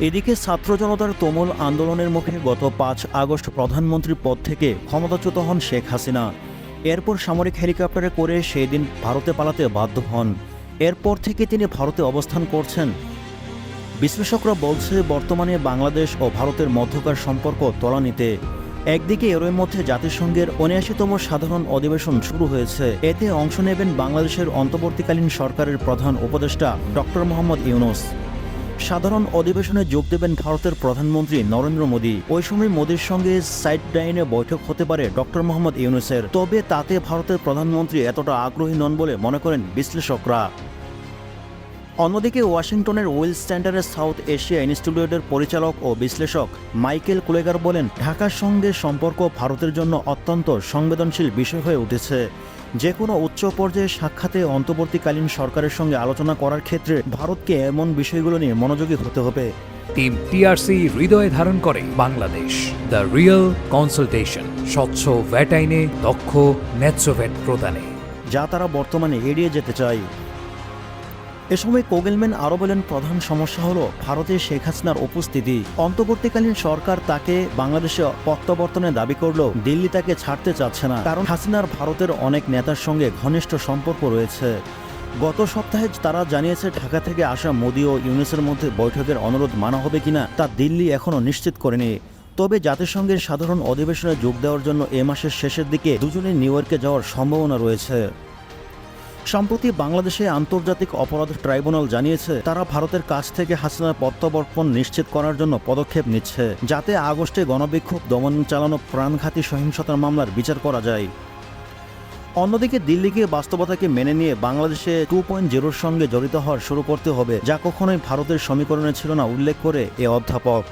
এদিকে ছাত্র জনতার তুমুল আন্দোলনের মুখে গত ৫ আগস্ট প্রধানমন্ত্রীর পদ থেকে ক্ষমতাচ্যুত হন শেখ হাসিনা। এরপর সামরিক হেলিকপ্টারে করে সেই দিন ভারতে পালাতে বাধ্য হন। এরপর থেকে তিনি ভারতে অবস্থান করছেন। বিশ্লেষকরা বলছে, বর্তমানে বাংলাদেশ ও ভারতের মধ্যকার সম্পর্ক তলানিতে। একদিকে এরই মধ্যে জাতিসংঘের ৭৯তম সাধারণ অধিবেশন শুরু হয়েছে। এতে অংশ নেবেন বাংলাদেশের অন্তর্বর্তীকালীন সরকারের প্রধান উপদেষ্টা ডক্টর মোহাম্মদ ইউনূস। সাধারণ অধিবেশনে যোগ দেবেন ভারতের প্রধানমন্ত্রী নরেন্দ্র মোদী। ওই সময় মোদীর সঙ্গে সাইড ডাইনে বৈঠক হতে পারে ডক্টর মোহাম্মদ ইউনূসের। তবে তাতে ভারতের প্রধানমন্ত্রী এতটা আগ্রহী নন বলে মনে করেন বিশ্লেষকরা। অন্যদিকে ওয়াশিংটনের ওয়েলস সেন্টারের সাউথ এশিয়া ইনস্টিটিউটের পরিচালক ও বিশ্লেষক মাইকেল কুলেগার বলেন, ঢাকার সঙ্গে সম্পর্ক ভারতের জন্য অত্যন্ত সংবেদনশীল বিষয় হয়ে উঠেছে। যে কোনো উচ্চ পর্যায়ে সাক্ষাতে অন্তর্বর্তীকালীন সরকারের সঙ্গে আলোচনা করার ক্ষেত্রে ভারতকে এমন বিষয়গুলো নিয়ে মনোযোগী হতে হবে। টিম টিআরসি হৃদয়ে ধারণ করে বাংলাদেশ। দ্য রিয়েল কনসালটেশন, স্বচ্ছ ভ্যাট আইনে দক্ষ ন্যায্য ভ্যাট প্রদানে, যা তারা বর্তমানে এড়িয়ে যেতে চায়। এ সময় কোগেলম্যান আরও বলেন, প্রধান সমস্যা হলো ভারতে শেখ হাসিনার উপস্থিতি। অন্তর্বর্তীকালীন সরকার তাকে বাংলাদেশে প্রত্যাবর্তনের দাবি করলেও দিল্লি তাকে ছাড়তে চাচ্ছে না, কারণ হাসিনার ভারতের অনেক নেতার সঙ্গে ঘনিষ্ঠ সম্পর্ক রয়েছে। গত সপ্তাহে তারা জানিয়েছে, ঢাকা থেকে আসা মোদী ও ইউনূসের মধ্যে বৈঠকের অনুরোধ মানা হবে কিনা তা দিল্লি এখনও নিশ্চিত করেনি। তবে জাতিসংঘের সাধারণ অধিবেশনে যোগ দেওয়ার জন্য এ মাসের শেষের দিকে দুজনে নিউ ইয়র্কে যাওয়ার সম্ভাবনা রয়েছে। সম্প্রতি বাংলাদেশে আন্তর্জাতিক অপরাধ ট্রাইব্যুনাল জানিয়েছে, তারা ভারতের কাছ থেকে হাসিনার প্রত্যাবর্তন নিশ্চিত করার জন্য পদক্ষেপ নিচ্ছে, যাতে আগস্টে গণবিক্ষোভ দমন চালানো প্রাণঘাতী সহিংসতার মামলার বিচার করা যায়। অন্যদিকে দিল্লিকে বাস্তবতাকে মেনে নিয়ে বাংলাদেশে 2.0-র সঙ্গে জড়িত হওয়ার শুরু করতে হবে, যা কখনোই ভারতের সমীকরণে ছিল না উল্লেখ করে এ অধ্যাপক।